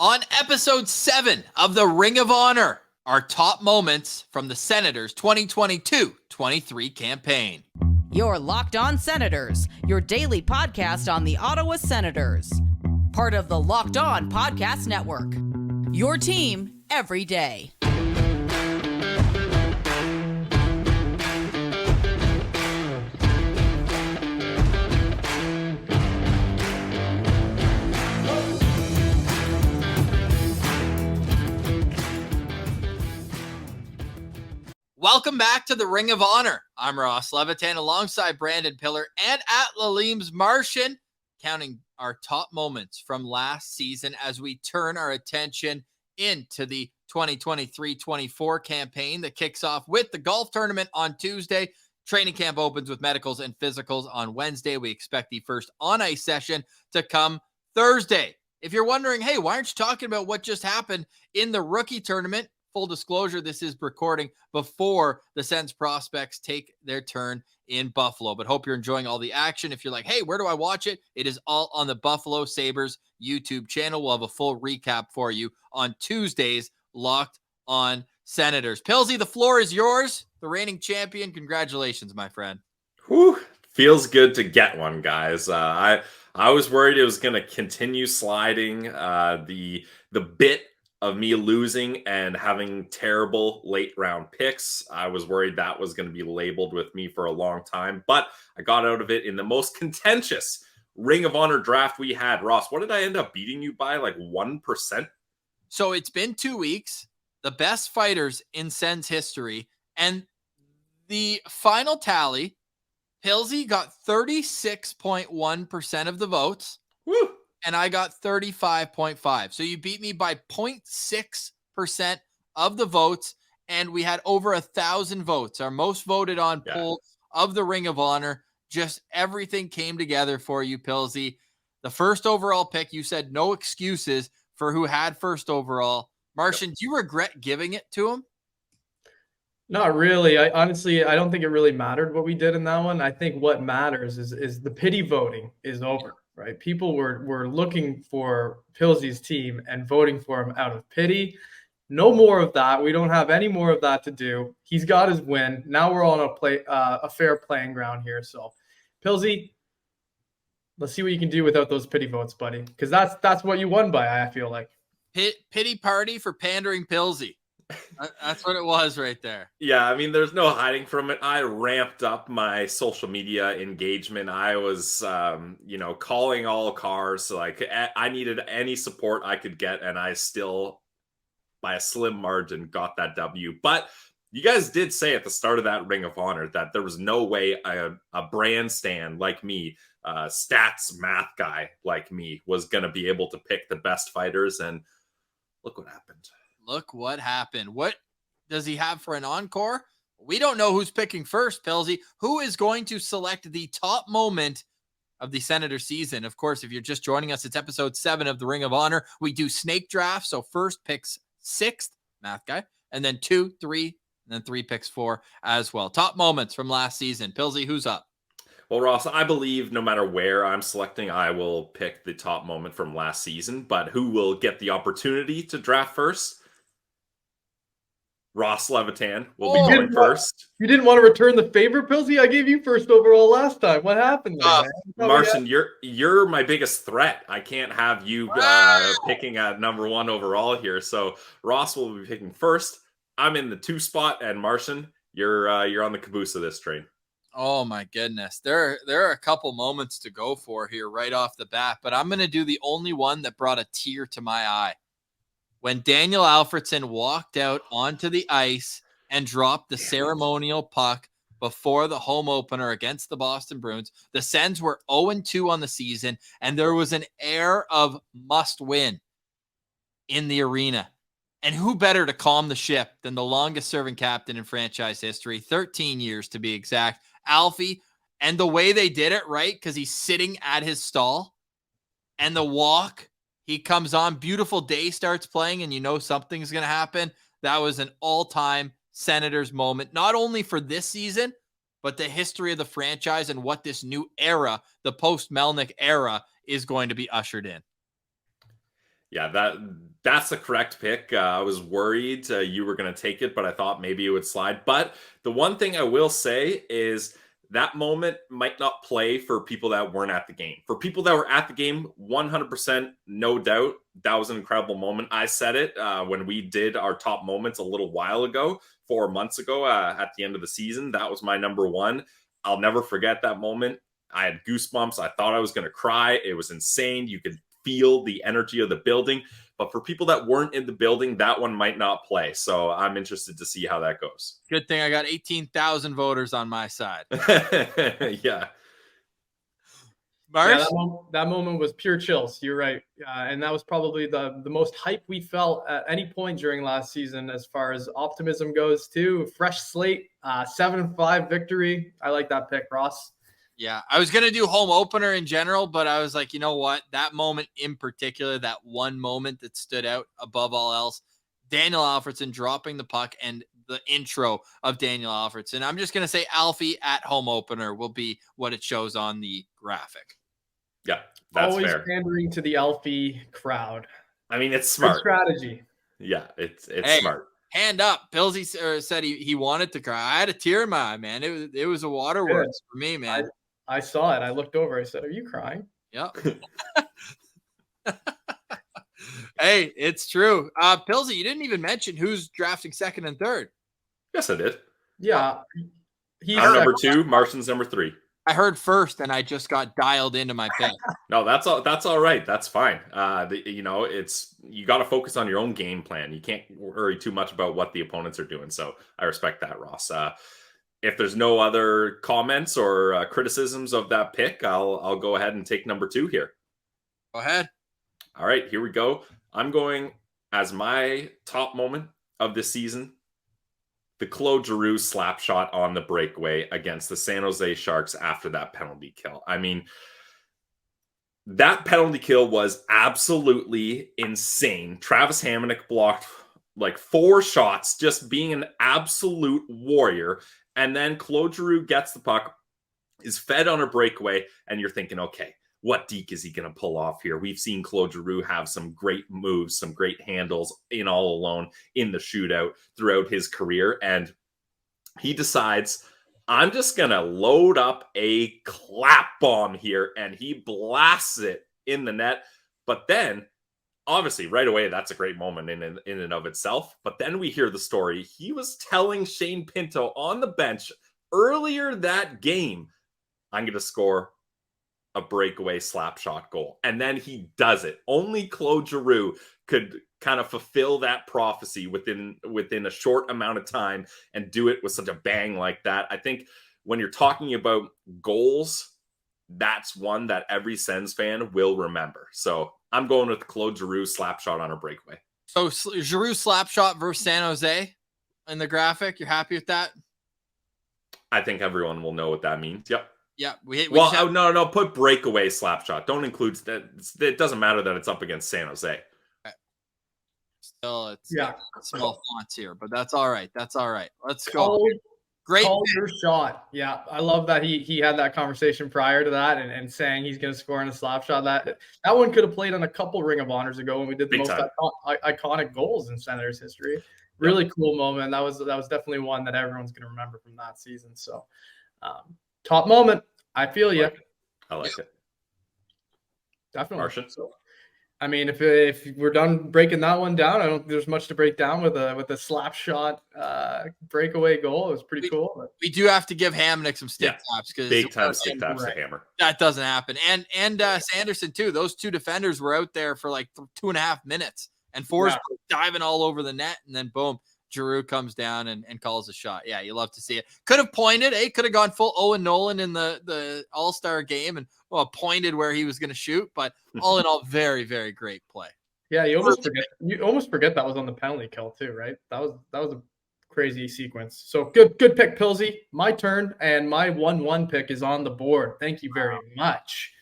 On episode 7 of the Ring of Honor, our top moments from the Senators 2022-23 campaign. You're Locked On Senators, your daily podcast on the Ottawa Senators. Part of the Locked On Podcast Network. Your team every day. Welcome back to the Ring of Honor. I'm Ross Levitan alongside Brandon Piller and at GLEBE Martian, counting our top moments from last season as we turn our attention into the 2023-24 campaign that kicks off with the golf tournament on Tuesday. Training camp opens with medicals and physicals on Wednesday. We expect the first on-ice session to come Thursday. If you're wondering, hey, why aren't you talking about what just happened in the rookie tournament? Full disclosure, this is recording before the Sens prospects take their turn in Buffalo, but hope you're enjoying all the action. If you're like, hey, where do I watch it? It is all on the Buffalo Sabres YouTube channel. We'll have a full recap for you on Tuesday's Locked On Senators. Pilsy, the floor is yours. The reigning champion. Congratulations, my friend. Whew. Feels good to get one, guys. I was worried it was going to continue sliding. The bit of me losing and having terrible late round picks, I was worried that was going to be labeled with me for a long time, but I got out of it in the most contentious Ring of Honor draft we had. Ross, what did I end up beating you by? Like 1%? So it's been 2 weeks, the best fighters in Sens history, and the final tally, Pilsy got 36.1% of the votes. Woo! And I got 35.5. So you beat me by 0.6% of the votes, and we had over 1,000 votes, our most voted on poll of the Ring of Honor. Just everything came together for you, Pilsy. The first overall pick, you said no excuses for who had first overall. Martian, do you regret giving it to him? Not really. I honestly don't think it really mattered what we did in that one. I think what matters is the pity voting is over. Right, people were looking for Pilsy's team and voting for him out of pity. No more of that. We don't have any more of that to do. He's got his win. Now we're all on a fair playing ground here. So, Pilsy, let's see what you can do without those pity votes, buddy. Because that's what you won by. I feel like pity party for pandering Pilsy. That's what it was right there. Yeah, I mean, there's no hiding from it. I ramped up my social media engagement. I was, calling all cars. Like, I needed any support I could get, and I still, by a slim margin, got that W. But you guys did say at the start of that Ring of Honor that there was no way a brand stand like me, stats math guy like me, was going to be able to pick the best fighters, and look what happened. Look what happened. What does he have for an encore? We don't know who's picking first, Pilsy. Who is going to select the top moment of the Senator season? Of course, if you're just joining us, it's episode 7 of the Ring of Honor. We do snake drafts. So first picks 6th, math guy, and then 2, 3, and then 3 picks 4 as well. Top moments from last season. Pilsy, who's up? Well, Ross, I believe no matter where I'm selecting, I will pick the top moment from last season. But who will get the opportunity to draft first? Ross Levitan will be going first. You didn't want to return the favor, Pilsy? I gave you first overall last time. What happened there, Martian, you're my biggest threat. I can't have you picking at number 1 overall here. So Ross will be picking first. I'm in the 2 spot, and Martian, you're on the caboose of this train. Oh my goodness. There are a couple moments to go for here right off the bat, but I'm going to do the only one that brought a tear to my eye. When Daniel Alfredsson walked out onto the ice and dropped the ceremonial puck before the home opener against the Boston Bruins, the Sens were 0-2 on the season, and there was an air of must win in the arena. And who better to calm the ship than the longest serving captain in franchise history, 13 years to be exact, Alfie. And the way they did it, right? Because he's sitting at his stall, and the walk, he comes on, beautiful day starts playing, and you know something's going to happen. That was an all-time Senators moment, not only for this season, but the history of the franchise and what this new era, the post-Melnyk era, is going to be ushered in. Yeah, That's the correct pick. I was worried you were going to take it, but I thought maybe it would slide. But the one thing I will say is that moment might not play for people that weren't at the game. For people that were at the game, 100%, no doubt, that was an incredible moment. I said it when we did our top moments a little while ago, 4 months ago at the end of the season. That was my number one. I'll never forget that moment. I had goosebumps. I thought I was going to cry. It was insane. You could feel the energy of the building. But for people that weren't in the building, that one might not play. So I'm interested to see how that goes. Good thing I got 18,000 voters on my side. Yeah. Marsh? Yeah, that moment was pure chills. You're right. And that was probably the most hype we felt at any point during last season as far as optimism goes too. Fresh slate, 7-5 victory. I like that pick, Ross. Yeah, I was going to do home opener in general, but I was like, you know what? That moment in particular, that one moment that stood out above all else, Daniel Alfredsson dropping the puck and the intro of Daniel Alfredsson. I'm just going to say Alfie at home opener will be what it shows on the graphic. Yeah, that's always fair. Pandering to the Alfie crowd. I mean, it's smart. Good strategy. Yeah, it's Hey, smart. Hand up. Pillsy said he wanted to cry. I had a tear in my eye, man. It was a waterworks for me, man. I saw it. I looked over. I said, "Are you crying?" Yep. Hey, it's true. Pillsy, you didn't even mention who's drafting second and third. Yes, I did. Yeah. I'm number 2. Martian's number 3. I heard first, and I just got dialed into my pick. No, that's all right. That's fine. It's you got to focus on your own game plan. You can't worry too much about what the opponents are doing. So I respect that, Ross. If there's no other comments or criticisms of that pick, I'll go ahead and take number 2 here. Go ahead. All right, here we go. I'm going as my top moment of this season. The Claude Giroux slap shot on the breakaway against the San Jose Sharks after that penalty kill. I mean, that penalty kill was absolutely insane. Travis Hamonic blocked like 4 shots, just being an absolute warrior. And then Claude Giroux gets the puck, is fed on a breakaway, and you're thinking, okay, what deke is he going to pull off here? We've seen Claude Giroux have some great moves, some great handles in all alone in the shootout throughout his career. And he decides, I'm just going to load up a clap bomb here. And he blasts it in the net. But then, obviously, right away, that's a great moment in and of itself. But then we hear the story. He was telling Shane Pinto on the bench earlier that game, I'm going to score a breakaway slap shot goal. And then he does it. Only Claude Giroux could kind of fulfill that prophecy within a short amount of time and do it with such a bang like that. I think when you're talking about goals, that's one that every Sens fan will remember. So I'm going with Claude Giroux slap shot on a breakaway. So Giroux slap shot versus San Jose in the graphic. You're happy with that? I think everyone will know what that means. Yep. Yeah. No. Put breakaway slap shot. Don't include that. It doesn't matter that it's up against San Jose. Still, it's small fonts here, but that's all right. That's all right. Let's go. Great your shot. Yeah, I love that he had that conversation prior to that and saying he's going to score in a slap shot. That one could have played on a couple Ring of Honors ago when we did the most iconic goals in Senators history. Really cool moment. That was definitely one that everyone's going to remember from that season. So, top moment. I feel you. I like it. Definitely. Martian. So, I mean, if we're done breaking that one down, I don't think there's much to break down with a slap shot breakaway goal. It was pretty cool. But we do have to give Hamonic some stick taps because big time stick taps to Hammer. That doesn't happen. And Sanderson too. Those two defenders were out there for like 2.5 minutes, and Forsberg diving all over the net, and then boom, Giroux comes down and calls a shot. Yeah, you love to see it. Could have pointed, could have gone full Owen Nolan in the All-Star game and pointed where he was going to shoot, but all in all, very, very great play. Yeah, you almost forget that was on the penalty kill too, right? That was a crazy sequence. So good pick, Pilsy. My turn, and my 1-1 pick is on the board. Thank you very much.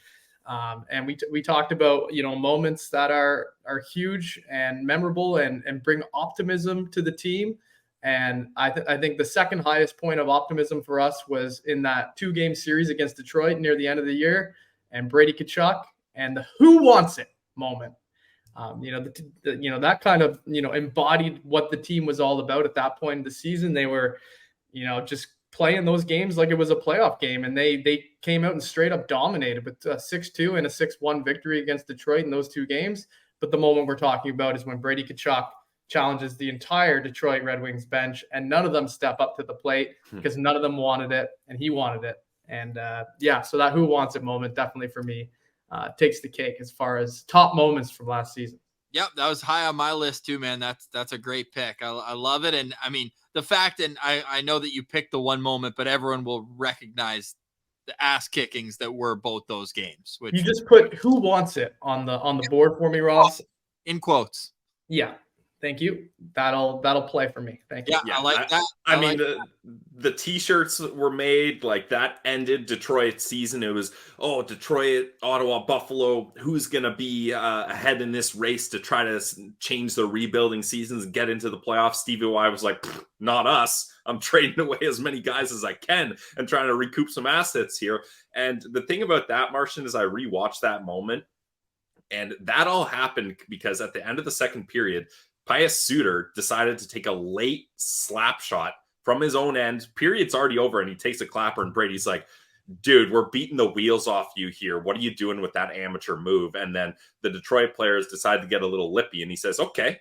And we talked about moments that are huge and memorable and bring optimism to the team. And I think the second highest point of optimism for us was in that 2-game series against Detroit near the end of the year, and Brady Tkachuk and the "Who wants it" moment. That kind of, embodied what the team was all about at that point in the season. They were, just playing those games like it was a playoff game. And they came out and straight up dominated with a 6-2 and a 6-1 victory against Detroit in those two games. But the moment we're talking about is when Brady Tkachuk challenges the entire Detroit Red Wings bench, and none of them step up to the plate because none of them wanted it, and he wanted it. And so that who wants it moment definitely for me takes the cake as far as top moments from last season. Yep, that was high on my list too, man. That's a great pick. I love it. And I mean, the fact, and I know that you picked the one moment, but everyone will recognize the ass kickings that were both those games. Which you just put who wants it on the board for me, Ross. In quotes. Yeah. Thank you. That'll play for me. Thank you. Yeah, I like that. I mean, the T-shirts were made, like, that ended Detroit's season. It was, Detroit, Ottawa, Buffalo. Who's going to be ahead in this race to try to change the rebuilding seasons and get into the playoffs? Stevie Y was like, not us. I'm trading away as many guys as I can and trying to recoup some assets here. And the thing about that, Martian, is I rewatched that moment. And that all happened because at the end of the second period, Pius Suter decided to take a late slap shot from his own end. Period's already over, and he takes a clapper, and Brady's like, dude, we're beating the wheels off you here. What are you doing with that amateur move? And then the Detroit players decide to get a little lippy, and he says, okay,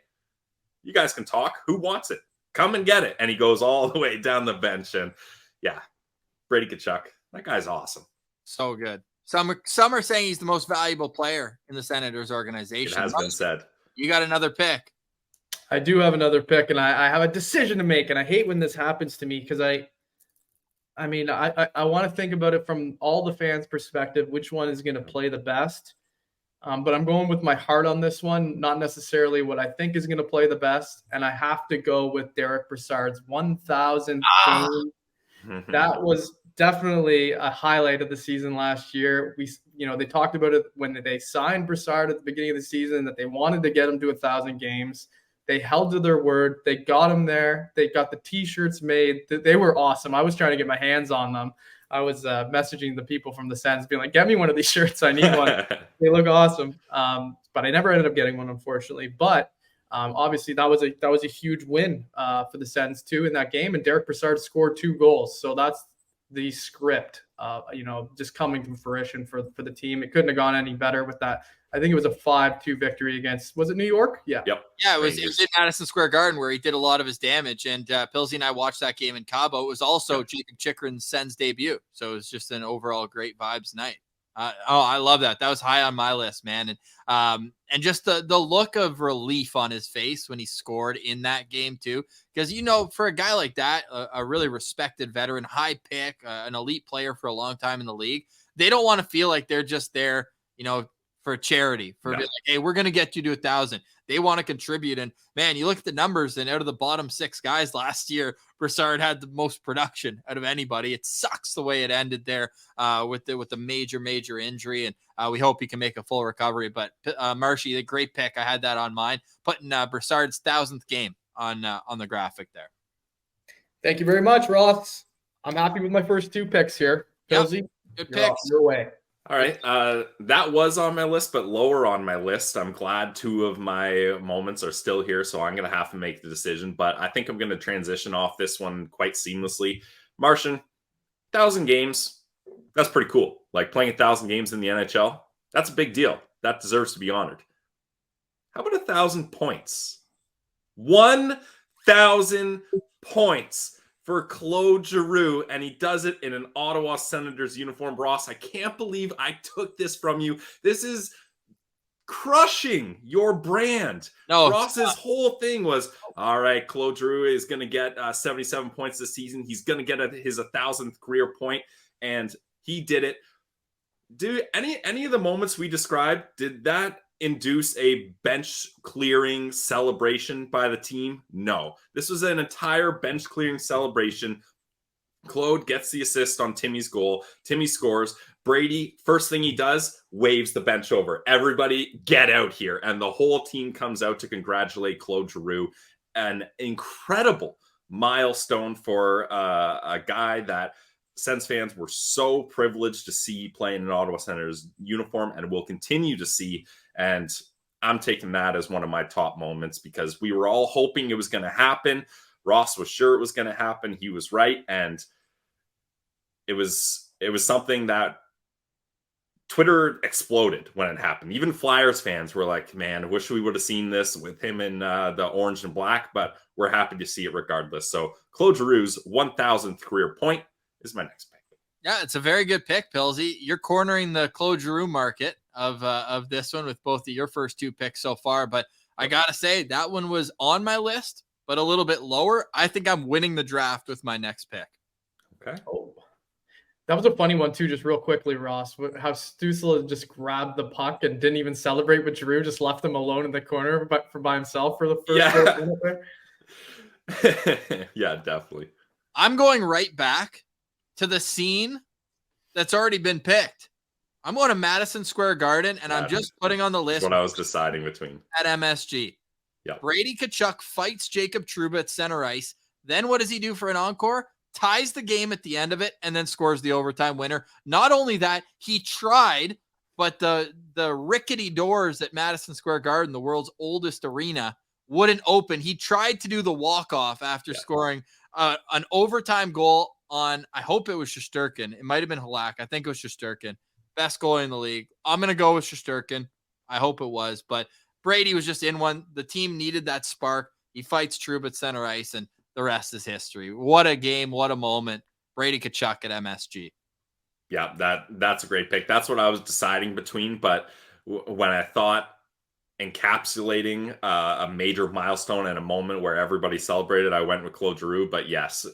you guys can talk. Who wants it? Come and get it. And he goes all the way down the bench. And yeah, Brady Tkachuk, that guy's awesome. So good. Some are saying he's the most valuable player in the Senators organization. It has been said. You got another pick. I do have another pick, and I have a decision to make, and I hate when this happens to me because I want to think about it from all the fans' perspective, which one is going to play the best. But I'm going with my heart on this one, not necessarily what I think is going to play the best. And I have to go with Derek Brassard's 1,000th game. That was definitely a highlight of the season last year. They talked about it when they signed Brassard at the beginning of the season, that they wanted to get him to 1,000 games. They held to their word. They got him there. They got the T-shirts made. They were awesome. I was trying to get my hands on them. I was messaging the people from the Sens, being like, get me one of these shirts. I need one. They look awesome. But I never ended up getting one, unfortunately. But obviously, that was a huge win for the Sens, too, in that game. And Derek Brassard scored 2 goals. So that's the script, just coming to fruition for the team. It couldn't have gone any better with that. I think it was a 5-2 victory against, was it New York? Yeah. Yep. Yeah, it was in Madison Square Garden where he did a lot of his damage. And Pilsy and I watched that game in Cabo. It was also Jacob Chychrun's Sens debut. So it was just an overall great vibes night. I love that. That was high on my list, man. And just the look of relief on his face when he scored in that game too. Because, for a guy like that, a really respected veteran, high pick, an elite player for a long time in the league, they don't want to feel like they're just there, for charity, for like, hey, we're going to get you to 1,000. They want to contribute. And man, you look at the numbers, and out of the bottom 6 guys last year, Brassard had the most production out of anybody. It sucks the way it ended there with the major injury. And we hope he can make a full recovery. But Marshy, a great pick. I had that on mine, putting Brassard's 1,000th game on the graphic there. Thank you very much, Ross. I'm happy with my first 2 picks here. Pilsy, yep. Good picks. Your way. All right. That was on my list, but lower on my list. I'm glad 2 of my moments are still here, so I'm going to have to make the decision. But I think I'm going to transition off this one quite seamlessly. Martian, 1,000 games. That's pretty cool. Like, playing 1,000 games in the NHL, that's a big deal. That deserves to be honored. How about 1,000 points? 1,000 points for Claude Giroux, and he does it in an Ottawa Senators uniform. Ross, I can't believe I took this from you. This is crushing your brand. No, Ross's whole thing was, all right, Claude Giroux is going to get 77 points this season. He's going to get his 1,000th career point, and he did it. Dude, any of the moments we described, did that induce a bench clearing celebration by the team? No. This was an entire bench clearing celebration. Claude gets the assist on Timmy's goal. Timmy scores. Brady, first thing he does, waves the bench over. Everybody get out here. And the whole team comes out to congratulate Claude Giroux. An incredible milestone for a guy that Sens fans were so privileged to see playing in an Ottawa Senators uniform and will continue to see. And I'm taking that as one of my top moments because we were all hoping it was going to happen. Ross was sure it was going to happen. He was right. And it was something that Twitter exploded when it happened. Even Flyers fans were like, man, I wish we would have seen this with him in the orange and black, but we're happy to see it regardless. So Claude Giroux's 1,000th career point is my next pick. Yeah, it's a very good pick, Pillsy. You're cornering the Claude Giroux market of this one with both of your first two picks so far, but I got to say that one was on my list, but a little bit lower. I think I'm winning the draft with my next pick. Okay. Oh. That was a funny one too, just real quickly, Ross. How Stützle just grabbed the puck and didn't even celebrate with Giroux, just left him alone in the corner by himself for the first minute there. Yeah, definitely. I'm going right back to the scene that's already been picked. I'm going to Madison Square Garden, and I'm just putting on the list what I was deciding between. At MSG. Yeah. Brady Tkachuk fights Jacob Trouba at center ice. Then what does he do for an encore? Ties the game at the end of it and then scores the overtime winner. Not only that, he tried, but the rickety doors at Madison Square Garden, the world's oldest arena, wouldn't open. He tried to do the walk-off after scoring an overtime goal on, I hope it was Shesterkin. It might have been Halak. I think it was Shesterkin. Best goalie in the league. I'm going to go with Shesterkin. I hope it was. But Brady was just in one. The team needed that spark. He fights Trouba at center ice, and the rest is history. What a game. What a moment. Brady Tkachuk at MSG. Yeah, that's a great pick. That's what I was deciding between. But when I thought encapsulating a major milestone and a moment where everybody celebrated, I went with Claude Giroux. But yes,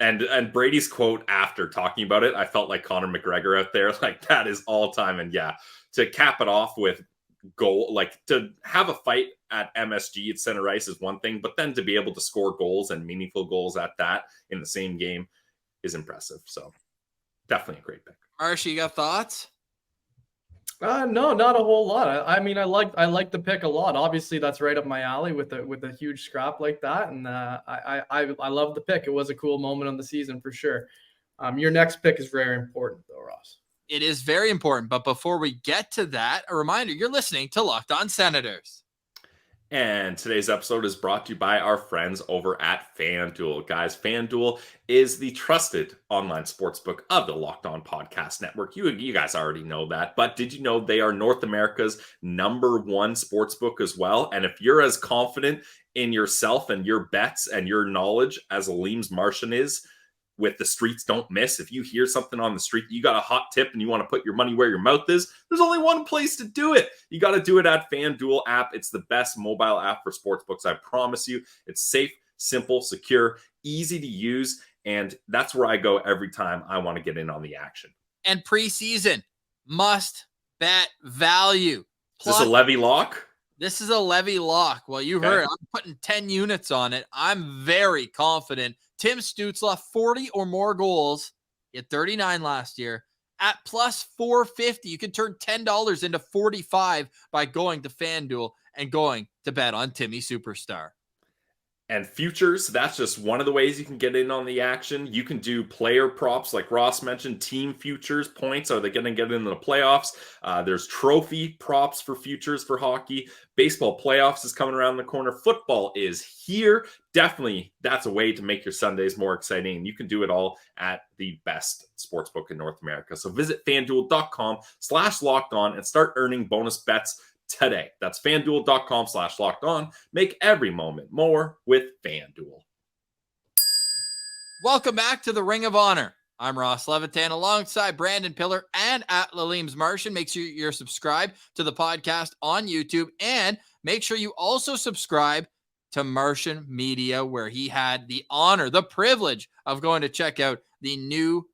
and Brady's quote after talking about it, I felt like Conor McGregor out there. Like, that is all time. And yeah, to cap it off with goal, like to have a fight at MSG at center ice is one thing, but then to be able to score goals and meaningful goals at that in the same game is impressive. So definitely a great pick. Marsha, you got thoughts? No, not a whole lot. I mean, I like the pick a lot. Obviously, that's right up my alley with a huge scrap like that, and I love the pick. It was a cool moment on the season for sure. Your next pick is very important, though, Ross. It is very important, but before we get to that, a reminder: you're listening to Locked On Senators. And today's episode is brought to you by our friends over at FanDuel. Guys, FanDuel is the trusted online sportsbook of the Locked On Podcast Network. You guys already know that, but did you know they are North America's #1 sportsbook as well? And if you're as confident in yourself and your bets and your knowledge as Levitan Martian is with the streets don't miss, if you hear something on the street, you got a hot tip and you want to put your money where your mouth is, there's only one place to do it. You got to do it at FanDuel app. It's the best mobile app for sportsbooks. I promise you. It's safe, simple, secure, easy to use. And that's where I go every time I want to get in on the action. And preseason must bet value. Plus, is this a Levy lock? This is a Levy lock. Well, you heard it. I'm putting 10 units on it. I'm very confident. Tim Stützle, 40 or more goals. He had 39 last year. At plus 450, you can turn $10 into 45 by going to FanDuel and going to bet on Timmy Superstar. And futures, that's just one of the ways you can get in on the action. You can do player props, like Ross mentioned, team futures, points. Are they going to get into the playoffs? There's trophy props for futures for hockey. Baseball playoffs is coming around the corner. Football is here. Definitely, that's a way to make your Sundays more exciting. And you can do it all at the best sportsbook in North America. So visit FanDuel.com/lockedon and start earning bonus bets today. That's FanDuel.com/lockedon. Make every moment more with FanDuel. Welcome back to the Ring of Honor. I'm Ross Levitan alongside Brandon Piller and at Levitan Martian. Make sure you're subscribed to the podcast on YouTube and make sure you also subscribe to Martian Media, where he had the honor, the privilege of going to check out the new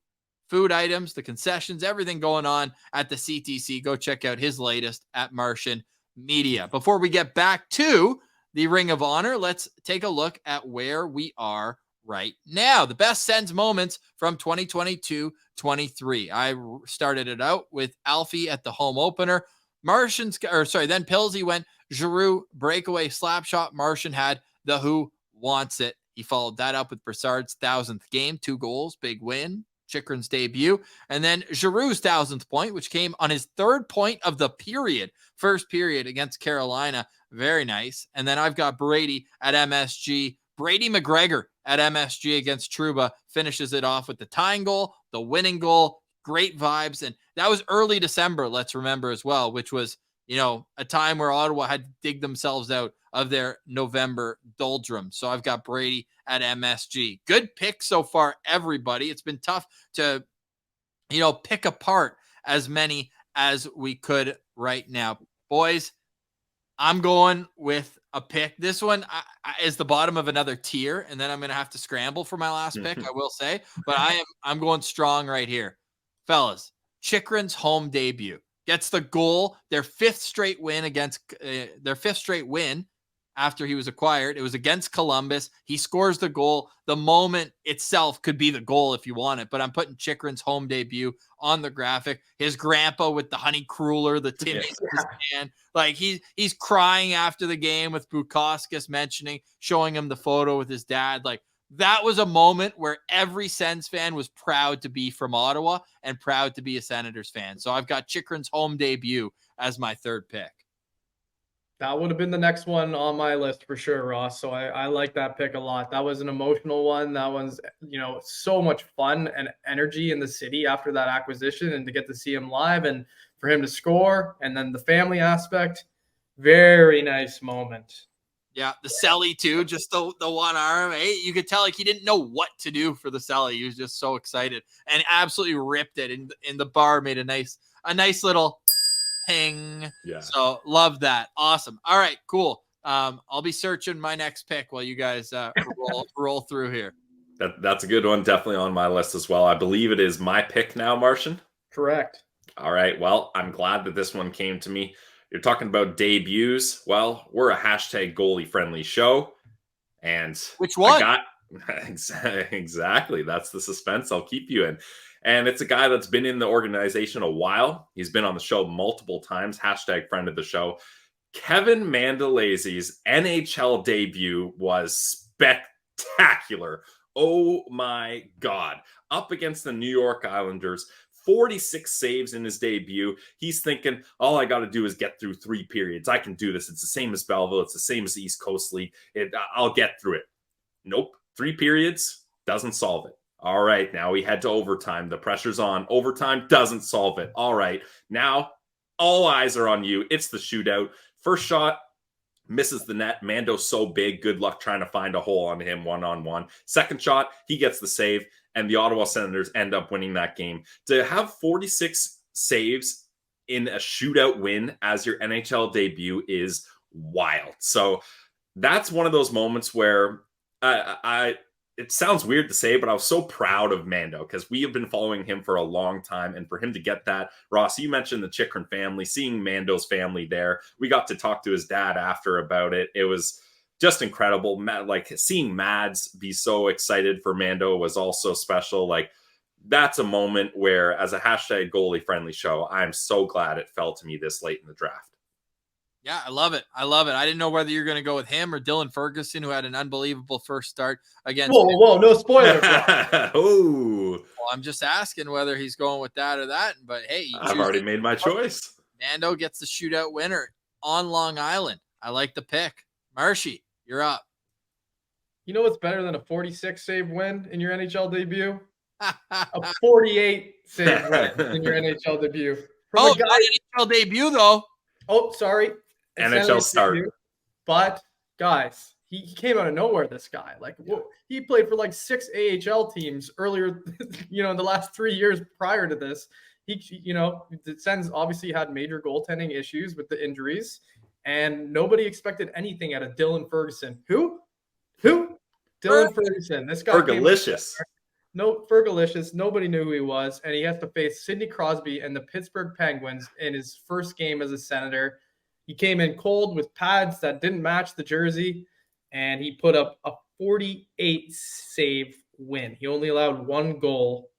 food items, the concessions, everything going on at the CTC. Go check out his latest at Martian Media. Before we get back to the Ring of Honor, let's take a look at where we are right now. The best Sens moments from 2022-23. I started it out with Alfie at the home opener. Then Pillsy went Giroux breakaway slap shot. Martian had the Who Wants It. He followed that up with Brassard's 1,000th game, 2 goals, big win. Chychrun's debut. And then Giroux's 1,000th point, which came on his 3rd point of the period, first period against Carolina. Very nice. And then I've got Brady at MSG. Brady McGregor at MSG against Trouba finishes it off with the tying goal, the winning goal. Great vibes. And that was early December, let's remember as well, which was, a time where Ottawa had to dig themselves out of their November doldrums. So I've got Brady at MSG. Good pick so far, everybody. It's been tough to, pick apart as many as we could right now. Boys, I'm going with a pick. This one is the bottom of another tier, and then I'm going to have to scramble for my last pick, I will say. But I'm going strong right here. Fellas, Chychrun's home debut. Gets the goal, their 5th straight win after he was acquired. It was against Columbus. He scores the goal. The moment itself could be the goal if you want it, but I'm putting Chychrun's home debut on the graphic. His grandpa with the honey cruller, the tin in his hand. Like he's crying after the game with Bukauskas showing him the photo with his dad. Like, that was a moment where every Sens fan was proud to be from Ottawa and proud to be a Senators fan. So I've got Chychrun's home debut as my 3rd pick. That would have been the next one on my list for sure, Ross. So I like that pick a lot. That was an emotional one. That one's, so much fun and energy in the city after that acquisition, and to get to see him live and for him to score, and then the family aspect. Very nice moment. Yeah, the celly too, just the one arm. Hey, you could tell he didn't know what to do for the celly. He was just so excited and absolutely ripped it. And the bar made a nice little ping. Yeah. So love that. Awesome. All right, cool. I'll be searching my next pick while you guys roll through here. That's a good one. Definitely on my list as well. I believe it is my pick now, Martian. Correct. All right. Well, I'm glad that this one came to me. You're talking about debuts. Well, we're a hashtag goalie friendly show. And which one? Exactly. That's the suspense I'll keep you in. And it's a guy that's been in the organization a while. He's been on the show multiple times. Hashtag friend of the show. Kevin Mandolesi's NHL debut was spectacular. Oh my God. Up against the New York Islanders. 46 saves in his debut. He's thinking, all I got to do is get through 3 periods. I can do this. It's the same as Belleville. It's the same as the East Coast League. I'll get through it. Nope. 3 periods doesn't solve it. All right. Now we head to overtime. The pressure's on. Overtime doesn't solve it. All right. Now all eyes are on you. It's the shootout. First shot misses the net. Mando's so big. Good luck trying to find a hole on him one-on-one. Second shot, he gets the save. And the Ottawa Senators end up winning that game. To have 46 saves in a shootout win as your NHL debut is wild. So that's one of those moments where it sounds weird to say, but I was so proud of Mando because we have been following him for a long time. And for him to get that, Ross, you mentioned the Chychrun family, seeing Mando's family there. We got to talk to his dad after about it. It was just incredible. Like seeing Mads be so excited for Mando was also special. Like that's a moment where, as a hashtag goalie friendly show, I'm so glad it fell to me this late in the draft. Yeah, I love it. I didn't know whether you're going to go with him or Dylan Ferguson, who had an unbelievable first start against. Whoa, no spoilers. Oh, well, I'm just asking whether he's going with that or that. But hey, I've already made my choice. Mando gets the shootout winner on Long Island. I like the pick. Marshy, you're up. You know what's better than a 46 save win in your NHL debut? A 48 save win in your NHL debut. Not NHL debut though. Oh, sorry. NHL start. Debut. But guys, he came out of nowhere. This guy, he played for like 6 AHL teams earlier. In the last 3 years prior to this, the Sens obviously had major goaltending issues with the injuries, and nobody expected anything out of Dylan Ferguson. Who? Dylan Ferguson. This guy. Fergalicious. No, Fergalicious. Nobody knew who he was, and he has to face Sidney Crosby and the Pittsburgh Penguins in his first game as a Senator. He came in cold with pads that didn't match the jersey, and he put up a 48 save win. He only allowed 1 goal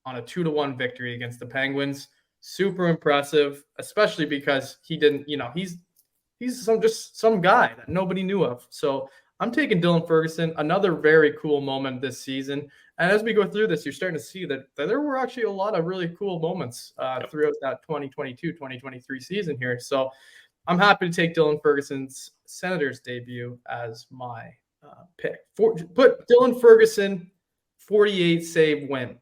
on a 2-1 victory against the Penguins. Super impressive, especially because he didn't. He's some guy that nobody knew of. So I'm taking Dylan Ferguson, another very cool moment this season. And as we go through this, you're starting to see that there were actually a lot of really cool moments throughout that 2022-2023 season here. So I'm happy to take Dylan Ferguson's Senators debut as my pick. Put Dylan Ferguson 48 save win.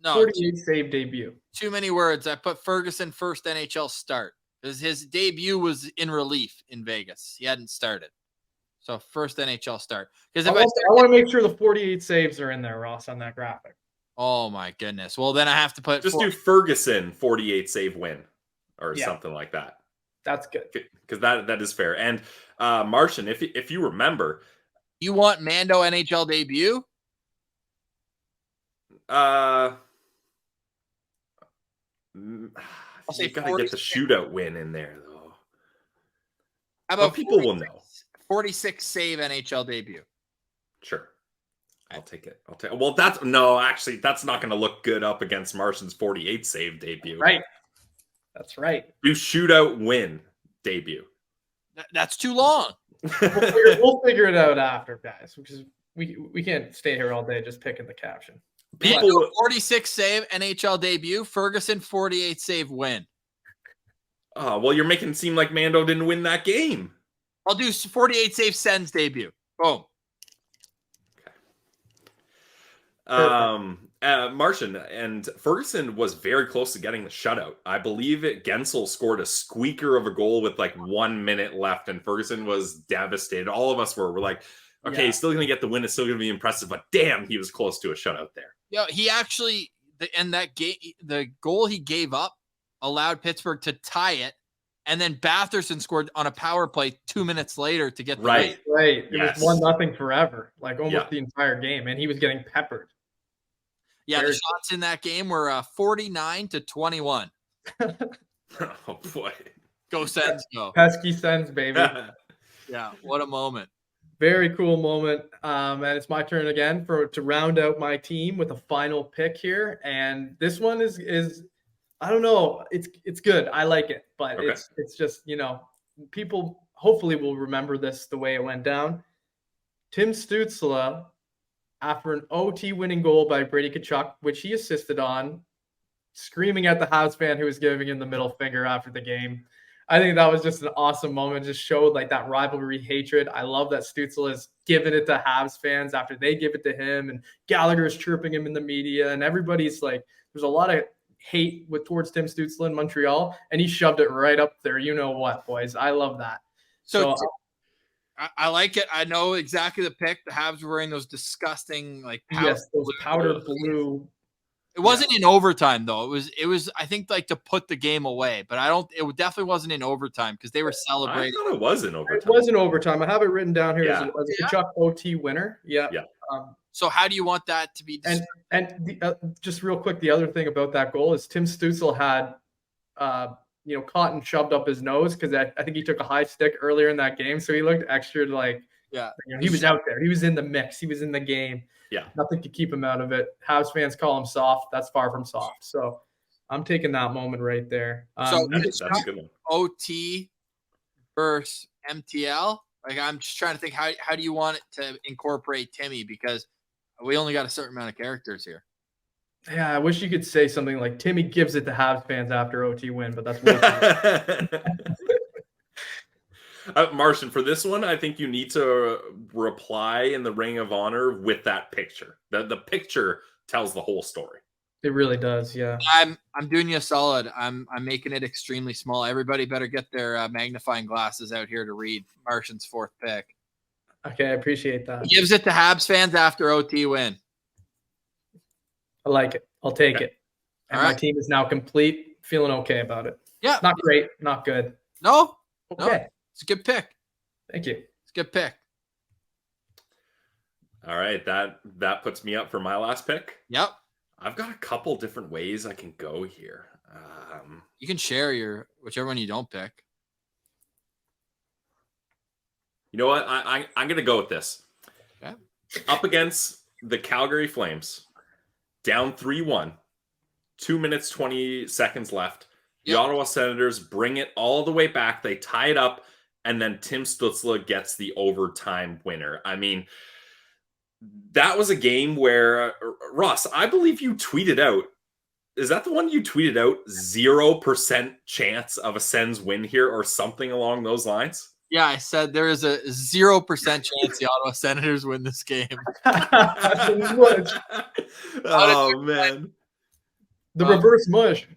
No, 48 save debut. Too many words. I put Ferguson first NHL start because his debut was in relief in Vegas. He hadn't started. So first NHL start. Because I want to make sure the 48 saves are in there, Ross, on that graphic. Oh my goodness. Well, then I have to put do Ferguson 48 save win or something like that. That's good. Because that is fair. And Martian, if you remember, you want Mando NHL debut? I'll say you gotta get the shootout win in there though. How about people will know? 46 save NHL debut. Sure. I'll take it. Well, that's not going to look good up against Martian's 48 save debut. Right. That's right. Do shootout win debut. That's too long. We'll figure it out after, guys, because we can't stay here all day just picking the caption. Mando 46 save NHL debut. Ferguson 48 save win. Oh, well, you're making it seem like Mando didn't win that game. I'll do 48 save Sens debut. Boom. Martian and Ferguson was very close to getting the shutout. I believe Gensel scored a squeaker of a goal with like 1 minute left, and Ferguson was devastated. All of us were like, okay, he's still going to get the win. It's still going to be impressive, but damn, he was close to a shutout there. Yeah, he actually, the goal he gave up allowed Pittsburgh to tie it. And then Batherson scored on a power play 2 minutes later to get the win. Right. It was 1-0 forever, like almost the entire game, and he was getting peppered. Yeah, the shots in that game were 49-21. Oh boy, go Sens, go! Pesky Sens, baby. Yeah, what a moment! Very cool moment. And it's my turn again to round out my team with a final pick here, and this one is. I don't know. It's good. I like it, but it's just, people hopefully will remember this the way it went down. Tim Stützle, after an OT winning goal by Brady Tkachuk, which he assisted on, screaming at the Habs fan who was giving him the middle finger after the game. I think that was just an awesome moment. Just showed like that rivalry hatred. I love that Stützle is giving it to Habs fans after they give it to him, and Gallagher is chirping him in the media, and everybody's like, there's a lot of hate towards Tim Stützle in Montreal, and he shoved it right up there. You know what, boys? I love that. So I like it. I know exactly the pick. The Habs were wearing those disgusting those powder blue. It wasn't in overtime though. It was I think like to put the game away, but it definitely wasn't in overtime because they were celebrating. I thought it was in overtime. It was in overtime. I have it written down here as a Tkachuk OT winner. Yeah. So how do you want that to be? And just real quick, the other thing about that goal is Tim Stützle had, cotton shoved up his nose because I think he took a high stick earlier in that game, so he looked extra he was out there. He was in the mix. He was in the game. Yeah, nothing to keep him out of it. Habs fans call him soft. That's far from soft. So I'm taking that moment right there. That's a good one. OT versus MTL. Like I'm just trying to think how do you want it to incorporate Timmy because we only got a certain amount of characters here. Yeah, I wish you could say something like Timmy gives it to Habs fans after OT win, but that's Martian, for this one, I think you need to reply in the Ring of Honor with that picture. The picture tells the whole story. It really does, yeah. I'm doing you a solid. I'm making it extremely small. Everybody better get their magnifying glasses out here to read Martian's fourth pick. Okay, I appreciate that. He gives it to Habs fans after OT win. I like it. I'll take it. And my team is now complete. Feeling okay about it. Yeah. Not great. Not good. No. Okay. No. It's a good pick. Thank you. It's a good pick. All right. That puts me up for my last pick. Yep. I've got a couple different ways I can go here. You can share whichever one you don't pick. You know what? I'm going to go with this. Okay. Up against the Calgary Flames, down 3-1, 2 minutes, 20 seconds left. The Ottawa Senators bring it all the way back. They tie it up, and then Tim Stützle gets the overtime winner. I mean, that was a game where, Ross, I believe you tweeted out, is that the one you tweeted out? 0% chance of a Sens win here or something along those lines? Yeah, I said there is a 0% chance the Ottawa Senators win this game. Oh, man. The reverse mush.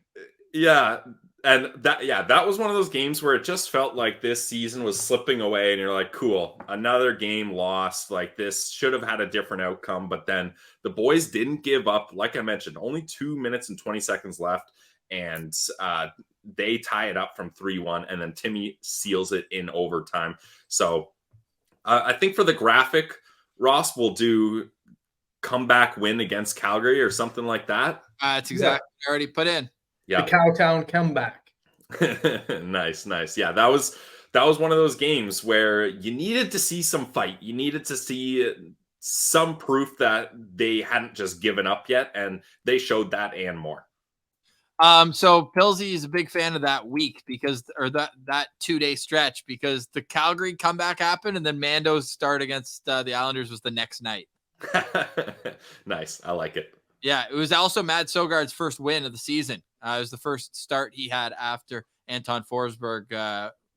Yeah. And that was one of those games where it just felt like this season was slipping away, and you're like, cool, another game lost. Like, this should have had a different outcome. But then the boys didn't give up. Like I mentioned, only 2 minutes and 20 seconds left. And they tie it up from 3-1, and then Timmy seals it in overtime. So I think for the graphic, Ross will do comeback win against Calgary or something like that. That's exactly what I already put in. Yeah, the Cowtown comeback. Nice. Yeah, that was one of those games where you needed to see some fight. You needed to see some proof that they hadn't just given up yet, and they showed that and more. So Pilsy is a big fan of that week that 2-day stretch, because the Calgary comeback happened, and then Mando's start against the Islanders was the next night. Nice. I like it. Yeah, it was also Matt Sogard's first win of the season. It was the first start he had after Anton Forsberg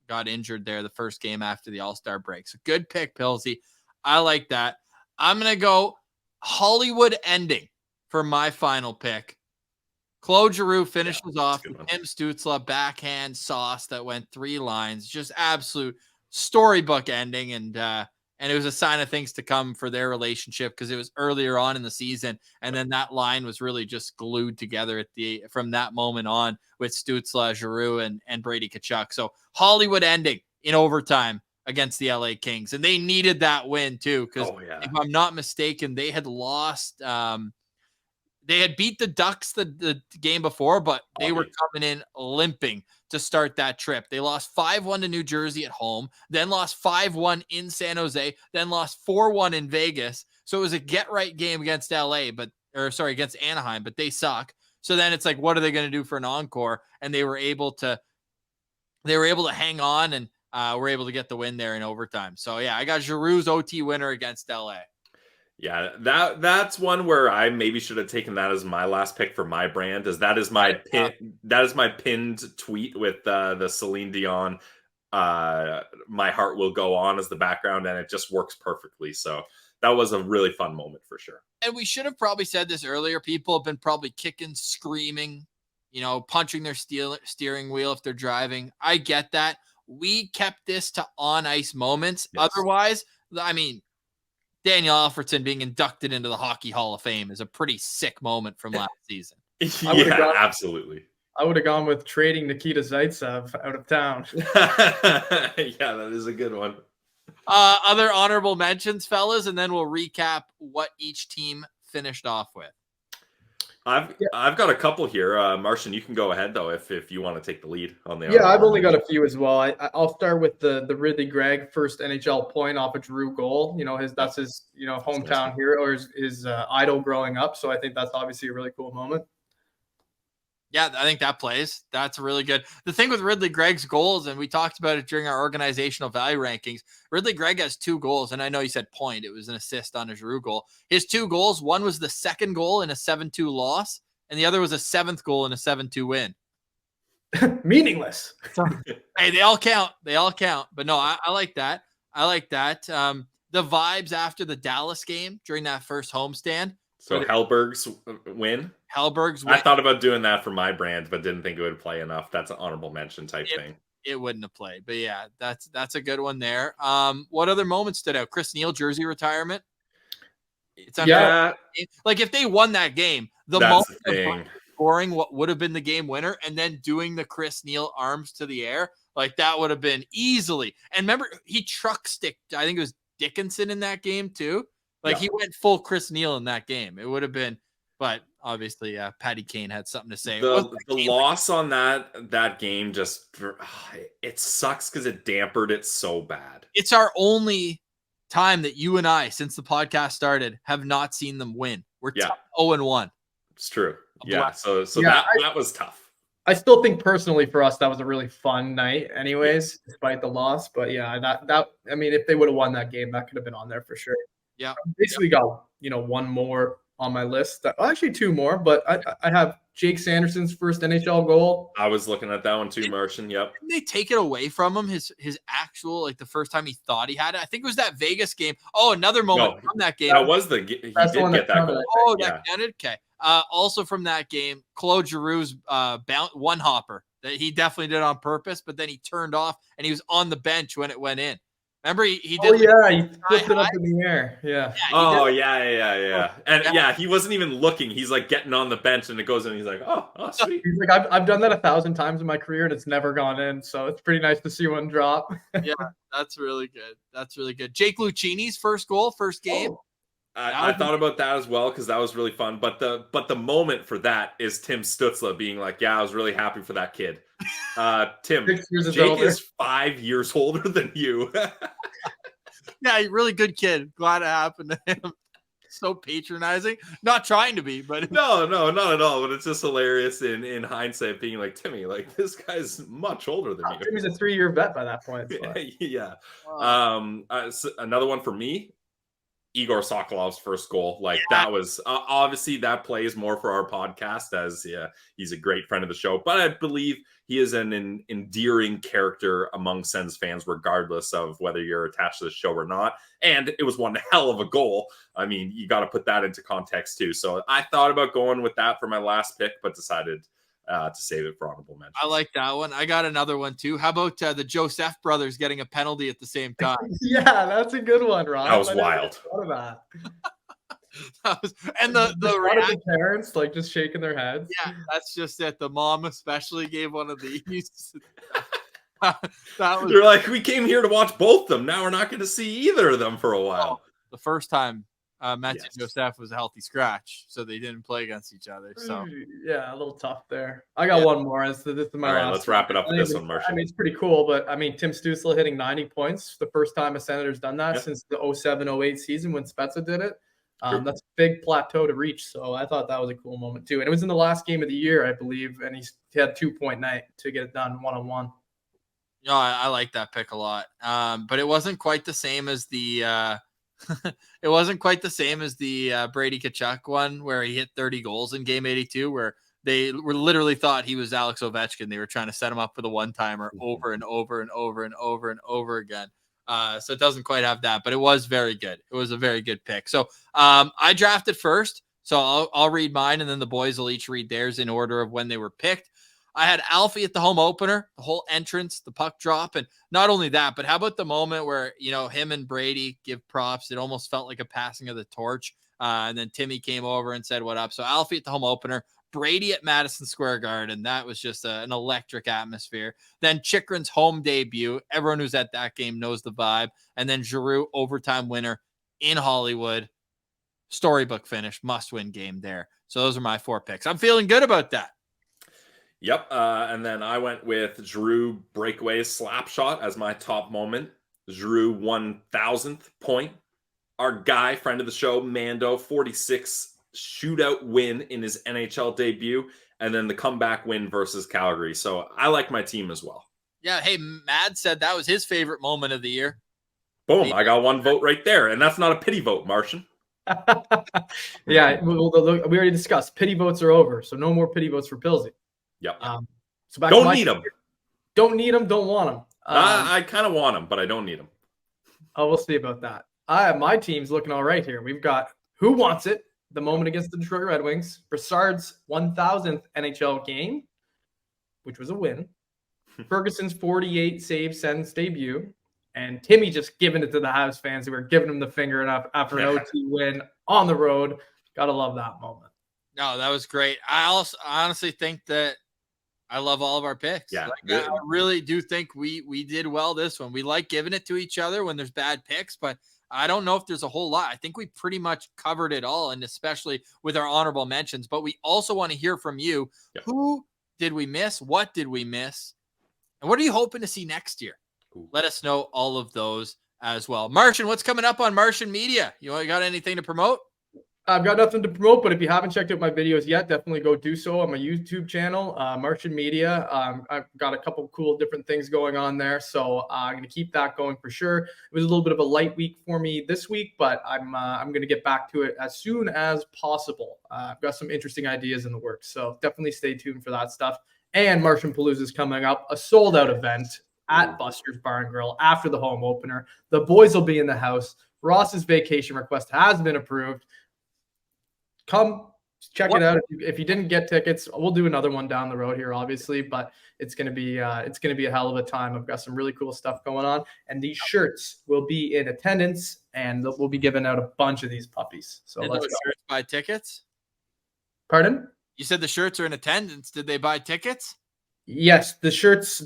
got injured there, the first game after the All-Star break. So good pick, Pilsy. I like that. I'm going to go Hollywood ending for my final pick. Claude Giroux finishes off with Tim Stützle backhand sauce that went 3 lines. Just absolute storybook ending. And it was a sign of things to come for their relationship, because it was earlier on in the season. And then that line was really just glued together from that moment on with Stützle, Giroux, and Brady Tkachuk. So Hollywood ending in overtime against the LA Kings. And they needed that win too, because if I'm not mistaken, they had lost they had beat the Ducks the game before, but they were coming in limping to start that trip. They lost 5-1 to New Jersey at home, then lost 5-1 in San Jose, then lost 4-1 in Vegas. So it was a get-right game against against Anaheim, but they suck. So then it's like, what are they going to do for an encore? And they were able to hang on, and were able to get the win there in overtime. So yeah, I got Giroux's OT winner against LA. Yeah, that's one where I maybe should have taken that as my last pick for my brand, as that is my pinned tweet with the Celine Dion My Heart Will Go On as the background, and it just works perfectly. So that was a really fun moment for sure. And we should have probably said this earlier. People have been probably kicking, screaming, punching their steering wheel if they're driving. I get that. We kept this to on ice moments. Yes. Otherwise, I mean, Daniel Alfredsson being inducted into the Hockey Hall of Fame is a pretty sick moment from last season. Absolutely. I would have gone with trading Nikita Zaitsev out of town. Yeah, that is a good one. Other honorable mentions, fellas, and then we'll recap what each team finished off with. I've got a couple here. Martian, you can go ahead though if you want to take the lead on the. Yeah, I've only got a few as well. I'll start with the Ridley Gregg first NHL point off a Giroux goal. That's his hometown hero, or his idol growing up. So I think that's obviously a really cool moment. Yeah, I think that plays. That's really good. The thing with Ridley Gregg's goals, and we talked about it during our organizational value rankings, Ridley Gregg has 2 goals, and I know you said point. It was an assist on a Giroux goal. His 2 goals, one was the second goal in a 7-2 loss, and the other was a 7th goal in a 7-2 win. Meaningless. Hey, they all count. But no, I like that. The vibes after the Dallas game during that first homestand. So Hellberg's win. I thought about doing that for my brand, but didn't think it would play enough. That's an honorable mention type thing. It wouldn't have played, but yeah, that's a good one there. What other moments stood out? Chris Neil jersey retirement. Like if they won that game, the moment of scoring what would have been the game winner, and then doing the Chris Neil arms to the air, like that would have been easily. And remember, he truck sticked. I think it was Dickinson in that game too. He went full Chris Neil in that game. It would have been, but obviously, Patty Kane had something to say. The loss on that game it sucks because it dampened it so bad. It's our only time that you and I, since the podcast started, have not seen them win. We're 0-1. It's true. Yeah. So that was tough. I still think personally for us that was a really fun night, anyways, despite the loss. But yeah, I mean, if they would have won that game, that could have been on there for sure. Yeah. Basically got one more on my list. Actually, two more, but I have Jake Sanderson's first NHL goal. I was looking at that one too, Martian. Yep. Didn't they take it away from him? His actual, like, the first time he thought he had it. I think it was that Vegas game. Oh, another moment from that game. That was he did get that goal. Oh, that counted. Okay. Also from that game, Claude Giroux's one hopper that he definitely did on purpose, but then he turned off and he was on the bench when it went in. Remember, he did. Oh, yeah, he flipped it up in the air. Yeah. And he wasn't even looking. He's like getting on the bench and it goes in. He's like, oh, sweet. He's like, I've done that 1,000 times in my career and it's never gone in. So it's pretty nice to see one drop. Yeah, that's really good. That's really good. Jake Lucchini's first goal, first game. I thought about that as well because that was really fun. But the moment for that is Tim Stutzla being like, yeah, I was really happy for that kid. Tim, Jake is 5 years older than you. Yeah, really good kid. Glad it happened to him. So patronizing. Not trying to be, but no, not at all. But it's just hilarious in hindsight, being like, Timmy, like this guy's much older than you. Timmy's a 3-year vet by that point. So. Yeah. So another one for me. Igor Sokolov's first goal. That was obviously that plays more for our podcast as he's a great friend of the show, but I believe he is an endearing character among Sens fans, regardless of whether you're attached to the show or not. And it was one hell of a goal. I mean, you got to put that into context too. So I thought about going with that for my last pick, but decided to save it for honorable mention. I like that one. I got another one too. How about the Joseph brothers getting a penalty at the same time? Yeah, that's a good one, Ron. That was wild. And the parents like just shaking their heads. Yeah, that's just it. The mom especially gave one of these. They're like, we came here to watch both of them. Now we're not going to see either of them for a while. The first time Matthew Joseph was a healthy scratch, so they didn't play against each other. So yeah, a little tough there. I got one more. This is my last. All right, let's wrap it up with this one, Martian. I mean, it's pretty cool, but I mean, Tim Stutzla hitting 90 points, the first time a Senator's done that since the 07-08 season when Spezza did it. That's a big plateau to reach. So I thought that was a cool moment too. And it was in the last game of the year, I believe, and he had 2-point night to get it done one-on-one. No, I like that pick a lot. But it wasn't quite the same as the it wasn't quite the same as the Brady Tkachuk one where he hit 30 goals in game 82, where they were literally thought he was Alex Ovechkin. They were trying to set him up for the one-timer over and over and over and over and over again. So it doesn't quite have that, but it was very good. It was a very good pick. So I drafted first, so I'll read mine, and then the boys will each read theirs in order of when they were picked. I had Alfie at the home opener, the whole entrance, the puck drop, and not only that, but how about the moment where, him and Brady give props? It almost felt like a passing of the torch, and then Timmy came over and said, what up? So Alfie at the home opener, Brady at Madison Square Garden. That was just an electric atmosphere. Then Chychrun's home debut. Everyone who's at that game knows the vibe. And then Giroux, overtime winner in Hollywood. Storybook finish, must-win game there. So those are my 4 picks. I'm feeling good about that. Yep. And then I went with Giroux breakaway slap shot as my top moment. Giroux 1,000th point. Our guy, friend of the show, Mando, 46 shootout win in his NHL debut, and then the comeback win versus Calgary. So I like my team as well. Yeah. Hey, Mad said that was his favorite moment of the year. Boom. I got one vote right there. And that's not a pity vote, Martian. Yeah. We already discussed pity votes are over. So no more pity votes for Pilsy. Yep. So back don't need them. Don't need them. Don't want them. I kind of want them, but I don't need them. Oh, we'll see about that. My team's looking all right here. We've got Who Wants It? The moment against the Detroit Red Wings. Brassard's 1,000th NHL game, which was a win. Ferguson's 48 save Sens debut. And Timmy just giving it to the Habs fans who were giving him the finger after an OT win on the road. Gotta love that moment. No, that was great. I honestly think that I love all of our picks. Yeah, I really do think we did well this one. We like giving it to each other when there's bad picks, but I don't know if there's a whole lot. I think we pretty much covered it all, and especially with our honorable mentions. But we also want to hear from you. Yep. Who did we miss? What did we miss? And what are you hoping to see next year? Cool. Let us know all of those as well. Martian, what's coming up on Martian Media? You got anything to promote? I've got nothing to promote, but if you haven't checked out my videos yet, definitely go do so on my YouTube channel, Martian Media. I've got a couple cool different things going on there, so I'm going to keep that going for sure. It was a little bit of a light week for me this week, but I'm going to get back to it as soon as possible. I've got some interesting ideas in the works, so definitely stay tuned for that stuff. And Martian Palooza is coming up, a sold-out event at Buster's Bar and Grill after the home opener. The boys will be in the house. Ross's vacation request has been approved. Come check it out. If you didn't get tickets, we'll do another one down the road here, obviously, but it's gonna be a hell of a time. I've got some really cool stuff going on, and these shirts will be in attendance, and we'll be giving out a bunch of these puppies. So Did let's those shirts buy tickets? Pardon? You said the shirts are in attendance. Did they buy tickets? Yes, the shirts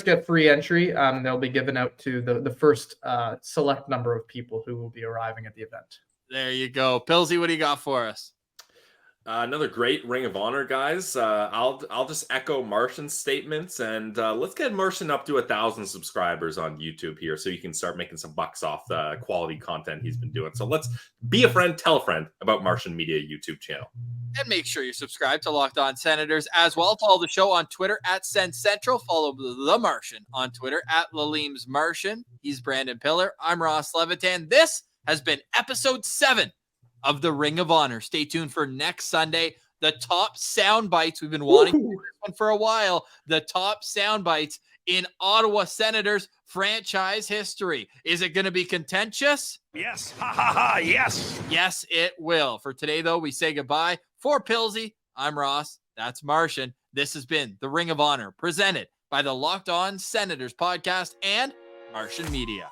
get free entry. They'll be given out to the first select number of people who will be arriving at the event. There you go. Pilsy, what do you got for us? Another great Ring of Honor, guys. I'll just echo Martian's statements, and let's get Martian up to 1,000 subscribers on YouTube here, so you can start making some bucks off the quality content he's been doing. So let's be a friend, tell a friend about Martian Media YouTube channel, and make sure you're subscribed to Locked On Senators as well. Follow the show on Twitter at Sens Central. Follow The Martian on Twitter at Levitan Martian. He's Brandon Piller. I'm Ross Levitan. This has been episode 7 of the Ring of Honor. Stay tuned for next Sunday. The top sound bites. We've been wanting to do this one for a while. The top sound bites in Ottawa Senators franchise history. Is it going to be contentious? Yes. Ha ha ha. Yes. Yes, it will. For today, though, we say goodbye. For Pilsy, I'm Ross. That's Martian. This has been the Ring of Honor, presented by the Locked On Senators podcast and Martian Media.